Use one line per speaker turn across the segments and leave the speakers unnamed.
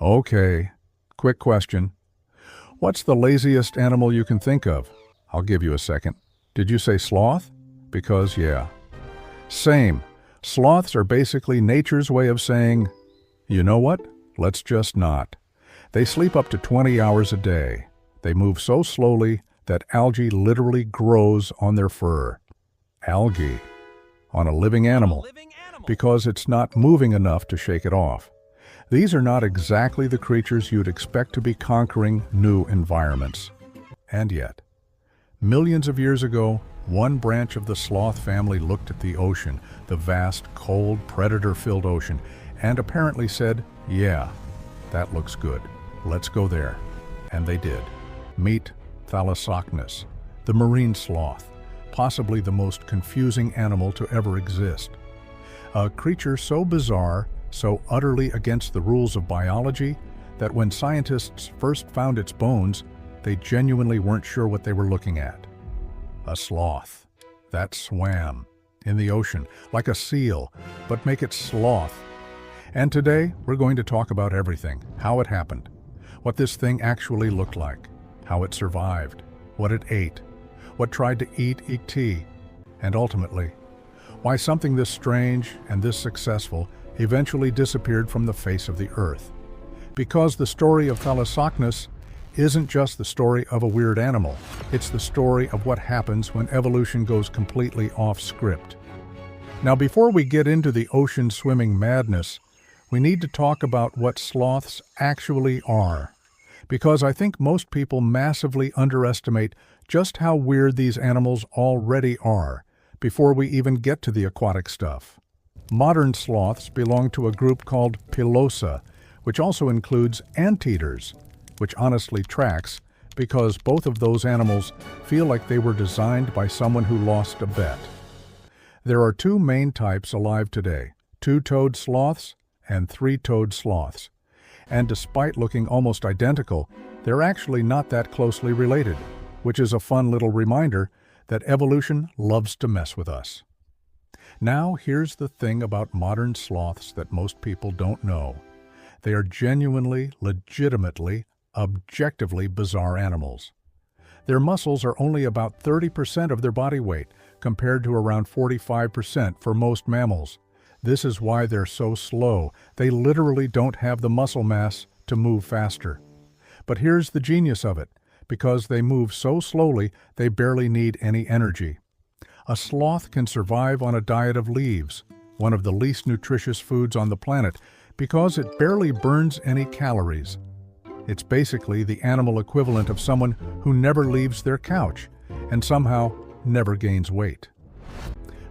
Okay, quick question. What's the laziest animal you can think of? I'll give you a second. Did you say sloth? Because, yeah. Same. Sloths are basically nature's way of saying, you know what? Let's just not. They sleep up to 20 hours a day. They move so slowly that algae literally grows on their fur. Algae. On a living animal. Because it's not moving enough to shake it off. These are not exactly the creatures you'd expect to be conquering new environments. And yet, millions of years ago, one branch of the sloth family looked at the ocean, the vast, cold, predator-filled ocean, and apparently said, yeah, that looks good. Let's go there. And they did. Meet Thalassocnus, the marine sloth, possibly the most confusing animal to ever exist. A creature so bizarre, so utterly against the rules of biology, that when scientists first found its bones, they genuinely weren't sure what they were looking at. A sloth that swam in the ocean like a seal, but make it sloth. And today, we're going to talk about everything, how it happened, what this thing actually looked like, how it survived, what it ate, what tried to eat ET, and ultimately, why something this strange and this successful eventually disappeared from the face of the earth. Because the story of Thalassocnus isn't just the story of a weird animal, it's the story of what happens when evolution goes completely off script. Now, before we get into the ocean swimming madness, we need to talk about what sloths actually are, because I think most people massively underestimate just how weird these animals already are before we even get to the aquatic stuff. Modern sloths belong to a group called Pilosa, which also includes anteaters, which honestly tracks because both of those animals feel like they were designed by someone who lost a bet. There are two main types alive today, two-toed sloths and three-toed sloths. And despite looking almost identical, they're actually not that closely related, which is a fun little reminder that evolution loves to mess with us. Now, here's the thing about modern sloths that most people don't know. They are genuinely, legitimately, objectively bizarre animals. Their muscles are only about 30% of their body weight, compared to around 45% for most mammals. This is why they're so slow. They literally don't have the muscle mass to move faster. But here's the genius of it. Because they move so slowly, they barely need any energy. A sloth can survive on a diet of leaves, one of the least nutritious foods on the planet, because it barely burns any calories. It's basically the animal equivalent of someone who never leaves their couch and somehow never gains weight.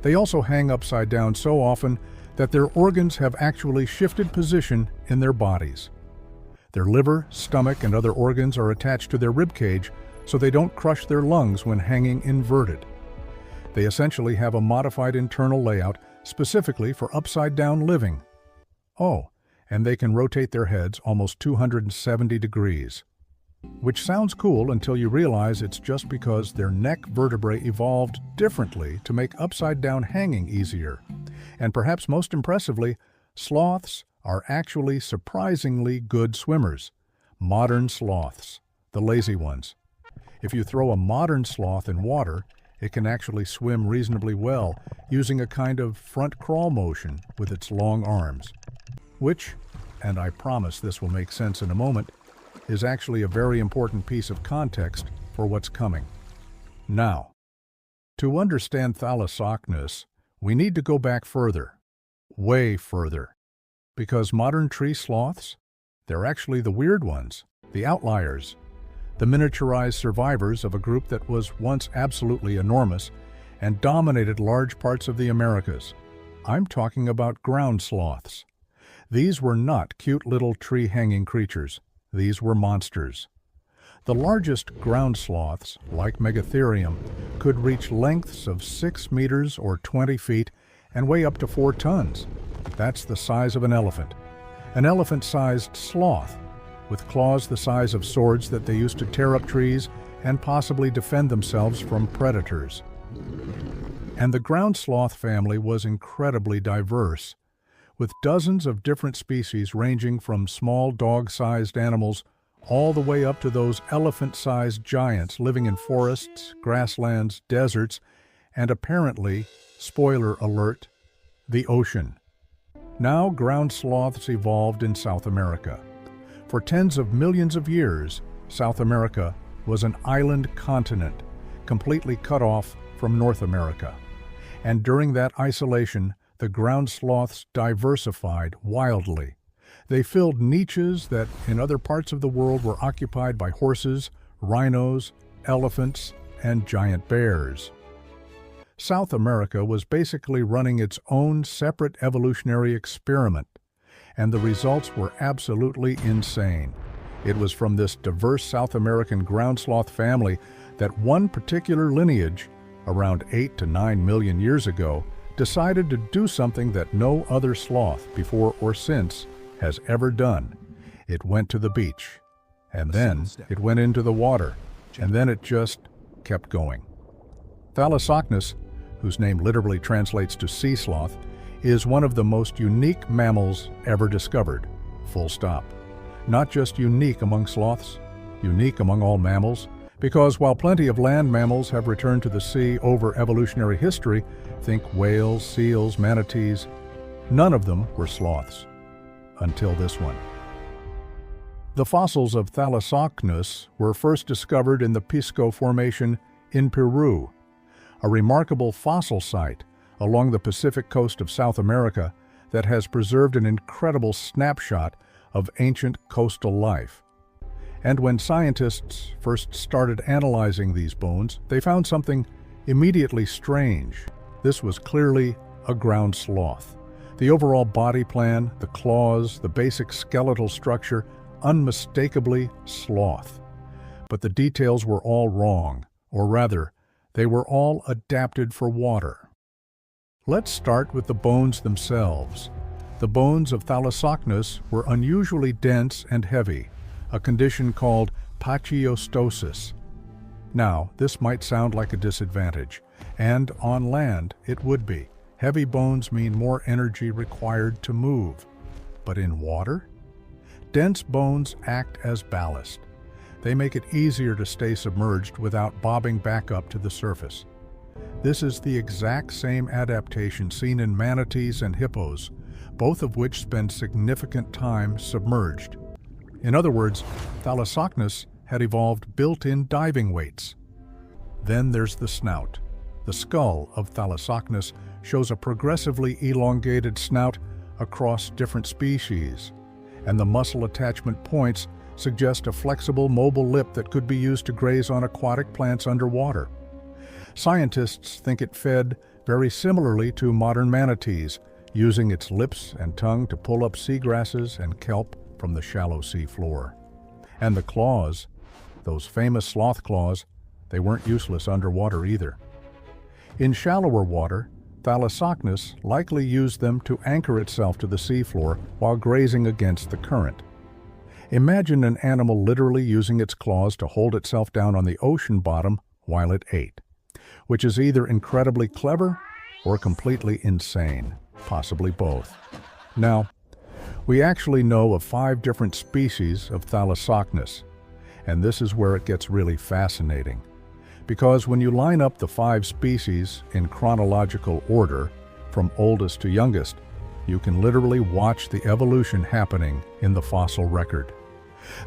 They also hang upside down so often that their organs have actually shifted position in their bodies. Their liver, stomach, and other organs are attached to their ribcage so they don't crush their lungs when hanging inverted. They essentially have a modified internal layout specifically for upside-down living. Oh, and they can rotate their heads almost 270 degrees. Which sounds cool until you realize it's just because their neck vertebrae evolved differently to make upside-down hanging easier. And perhaps most impressively, sloths are actually surprisingly good swimmers. Modern sloths, the lazy ones. If you throw a modern sloth in water, it can actually swim reasonably well using a kind of front crawl motion with its long arms. Which, and I promise this will make sense in a moment, is actually a very important piece of context for what's coming. Now, to understand Thalassocnus, we need to go back further, way further, because modern tree sloths, they're actually the weird ones, the outliers, the miniaturized survivors of a group that was once absolutely enormous and dominated large parts of the Americas. I'm talking about ground sloths. These were not cute little tree-hanging creatures. These were monsters. The largest ground sloths, like Megatherium, could reach lengths of 6 meters or 20 feet and weigh up to 4 tons. That's the size of an elephant. An elephant-sized sloth, with claws the size of swords that they used to tear up trees and possibly defend themselves from predators. And the ground sloth family was incredibly diverse, with dozens of different species ranging from small dog-sized animals all the way up to those elephant-sized giants living in forests, grasslands, deserts, and apparently, spoiler alert, the ocean. Now ground sloths evolved in South America. For tens of millions of years, South America was an island continent, completely cut off from North America. And during that isolation, the ground sloths diversified wildly. They filled niches that in other parts of the world were occupied by horses, rhinos, elephants, and giant bears. South America was basically running its own separate evolutionary experiment, and the results were absolutely insane. It was from this diverse South American ground sloth family that one particular lineage, around 8 to 9 million years ago, decided to do something that no other sloth before or since has ever done. It went to the beach, and then it went into the water, and then it just kept going. Thalassocnus, whose name literally translates to sea sloth, is one of the most unique mammals ever discovered. Full stop. Not just unique among sloths, unique among all mammals, because while plenty of land mammals have returned to the sea over evolutionary history, think whales, seals, manatees, none of them were sloths. Until this one. The fossils of Thalassocnus were first discovered in the Pisco Formation in Peru, a remarkable fossil site along the Pacific coast of South America that has preserved an incredible snapshot of ancient coastal life. And when scientists first started analyzing these bones, they found something immediately strange. This was clearly a ground sloth. The overall body plan, the claws, the basic skeletal structure, unmistakably sloth. But the details were all wrong, or rather, they were all adapted for water. Let's start with the bones themselves. The bones of Thalassocnus were unusually dense and heavy, a condition called pachyostosis. Now, this might sound like a disadvantage, and on land it would be. Heavy bones mean more energy required to move. But in water? Dense bones act as ballast. They make it easier to stay submerged without bobbing back up to the surface. This is the exact same adaptation seen in manatees and hippos, both of which spend significant time submerged. In other words, Thalassocnus had evolved built-in diving weights. Then there's the snout. The skull of Thalassocnus shows a progressively elongated snout across different species, and the muscle attachment points suggest a flexible, mobile lip that could be used to graze on aquatic plants underwater. Scientists think it fed very similarly to modern manatees, using its lips and tongue to pull up seagrasses and kelp from the shallow sea floor. And the claws, those famous sloth claws, they weren't useless underwater either. In shallower water, Thalassocnus likely used them to anchor itself to the seafloor while grazing against the current. Imagine an animal literally using its claws to hold itself down on the ocean bottom while it ate, which is either incredibly clever or completely insane, possibly both. Now, we actually know of 5 different species of Thalassocnus, and this is where it gets really fascinating. Because when you line up the 5 species in chronological order, from oldest to youngest, you can literally watch the evolution happening in the fossil record.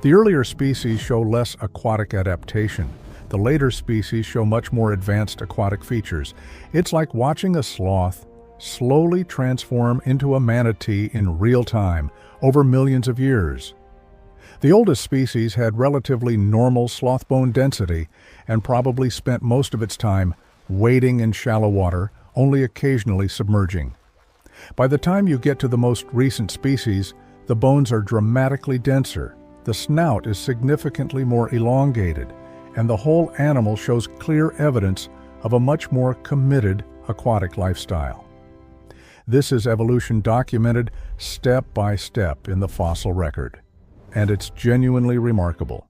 The earlier species show less aquatic adaptation. The later species show much more advanced aquatic features. It's like watching a sloth slowly transform into a manatee in real time, over millions of years. The oldest species had relatively normal sloth bone density and probably spent most of its time wading in shallow water, only occasionally submerging. By the time you get to the most recent species, the bones are dramatically denser, the snout is significantly more elongated, and the whole animal shows clear evidence of a much more committed aquatic lifestyle. This is evolution documented step by step in the fossil record, and it's genuinely remarkable.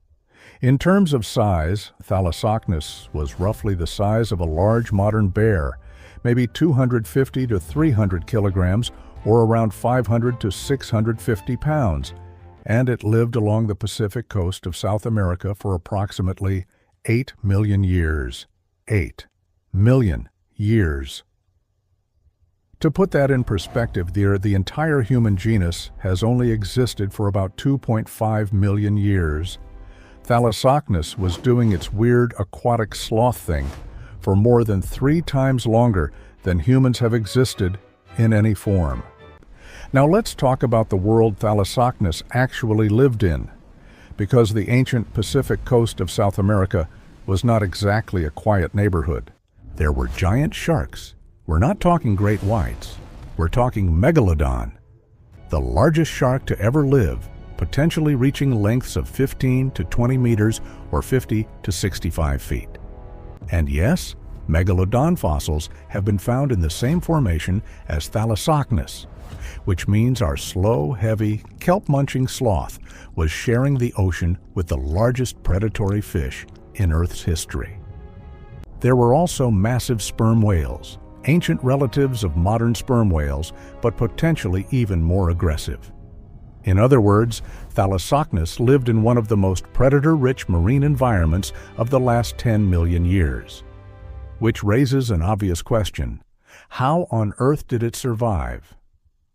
In terms of size, Thalassocnus was roughly the size of a large modern bear, maybe 250 to 300 kilograms, or around 500 to 650 pounds, and it lived along the Pacific coast of South America for approximately 8 million years. 8 million years. To put that in perspective, the entire human genus has only existed for about 2.5 million years. Thalassocnus was doing its weird aquatic sloth thing for more than 3 times longer than humans have existed in any form. Now let's talk about the world Thalassocnus actually lived in, because the ancient Pacific coast of South America was not exactly a quiet neighborhood. There were giant sharks. We're not talking great whites. We're talking megalodon, the largest shark to ever live, potentially reaching lengths of 15 to 20 meters or 50 to 65 feet. And yes, megalodon fossils have been found in the same formation as Thalassocnus, which means our slow, heavy, kelp-munching sloth was sharing the ocean with the largest predatory fish in Earth's history. There were also massive sperm whales, ancient relatives of modern sperm whales, but potentially even more aggressive. In other words, Thalassocnus lived in one of the most predator-rich marine environments of the last 10 million years. Which raises an obvious question: how on earth did it survive?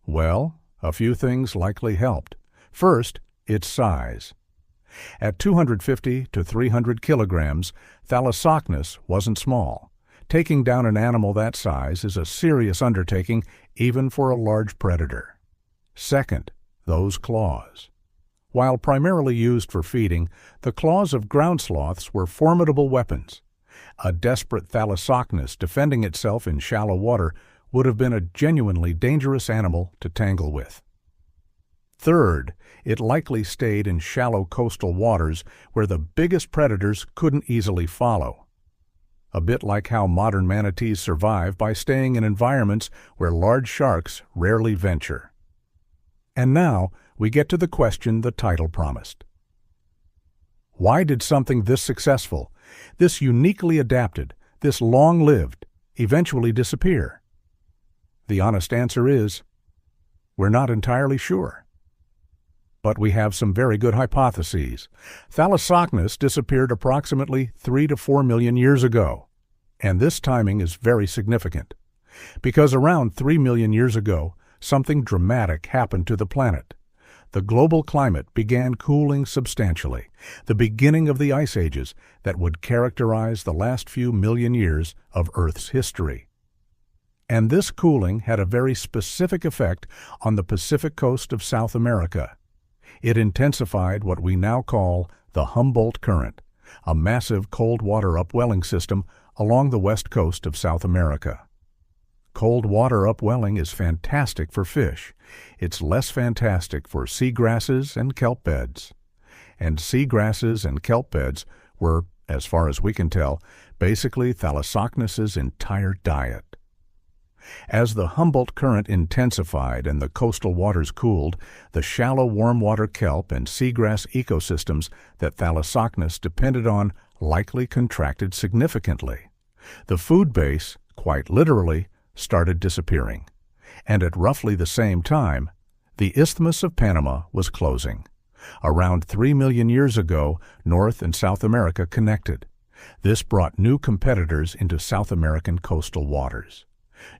Well, a few things likely helped. First, its size. At 250 to 300 kilograms, Thalassocnus wasn't small. Taking down an animal that size is a serious undertaking, even for a large predator. Second, those claws. While primarily used for feeding, the claws of ground sloths were formidable weapons. A desperate Thalassocnus defending itself in shallow water would have been a genuinely dangerous animal to tangle with. Third, it likely stayed in shallow coastal waters where the biggest predators couldn't easily follow. A bit like how modern manatees survive by staying in environments where large sharks rarely venture. And now we get to the question the title promised. Why did something this successful, this uniquely adapted, this long-lived, eventually disappear? The honest answer is, we're not entirely sure. But we have some very good hypotheses. Thalassocnus disappeared approximately 3 to 4 million years ago. And this timing is very significant, because around 3 million years ago, something dramatic happened to the planet. The global climate began cooling substantially, the beginning of the ice ages that would characterize the last few million years of Earth's history. And this cooling had a very specific effect on the Pacific coast of South America. It intensified what we now call the Humboldt Current, a massive cold water upwelling system along the west coast of South America. Cold water upwelling is fantastic for fish. It's less fantastic for seagrasses and kelp beds. And seagrasses and kelp beds were, as far as we can tell, basically Thalassocnus's entire diet. As the Humboldt Current intensified and the coastal waters cooled, the shallow warm water kelp and seagrass ecosystems that Thalassocnus depended on likely contracted significantly. The food base, quite literally, started disappearing. And at roughly the same time, the Isthmus of Panama was closing. Around 3 million years ago, North and South America connected. This brought new competitors into South American coastal waters.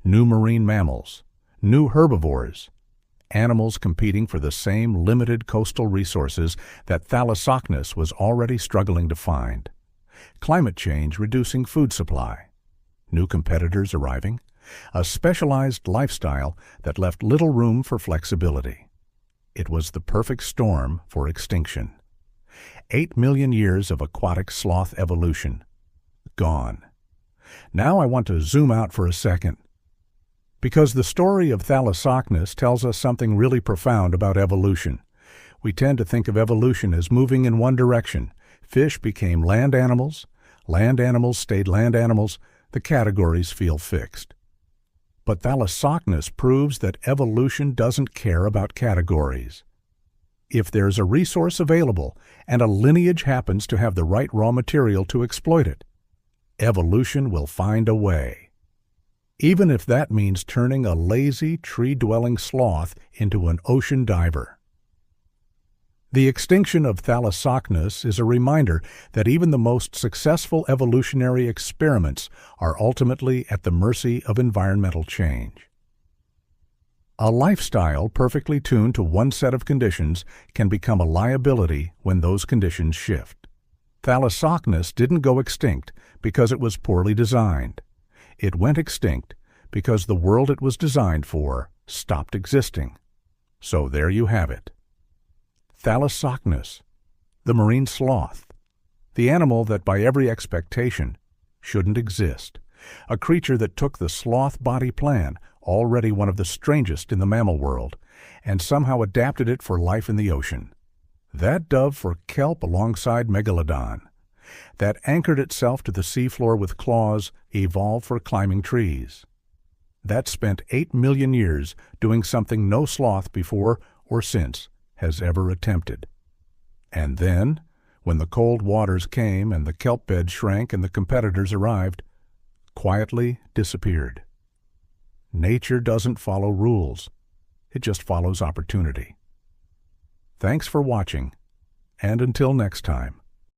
New marine mammals, new herbivores, animals competing for the same limited coastal resources that Thalassocnus was already struggling to find. Climate change reducing food supply. New competitors arriving. A specialized lifestyle that left little room for flexibility. It was the perfect storm for extinction. 8 million years of aquatic sloth evolution. Gone. Now I want to zoom out for a second, because the story of Thalassocnus tells us something really profound about evolution. We tend to think of evolution as moving in one direction. Fish became land animals stayed land animals, the categories feel fixed. But Thalassocnus proves that evolution doesn't care about categories. If there's a resource available and a lineage happens to have the right raw material to exploit it, evolution will find a way. even if that means turning a lazy, tree-dwelling sloth into an ocean diver. The extinction of Thalassocnus is a reminder that even the most successful evolutionary experiments are ultimately at the mercy of environmental change. A lifestyle perfectly tuned to one set of conditions can become a liability when those conditions shift. Thalassocnus didn't go extinct because it was poorly designed. It went extinct because the world it was designed for stopped existing. So there you have it. Thalassocnus, the marine sloth, the animal that by every expectation shouldn't exist, a creature that took the sloth body plan, already one of the strangest in the mammal world, and somehow adapted it for life in the ocean. That dove for kelp alongside megalodon. That anchored itself to the seafloor with claws evolved for climbing trees. That spent 8 million years doing something no sloth before or since has ever attempted. And then, when the cold waters came and the kelp bed shrank and the competitors arrived, quietly disappeared. Nature doesn't follow rules. It just follows opportunity. Thanks for watching, and until next time.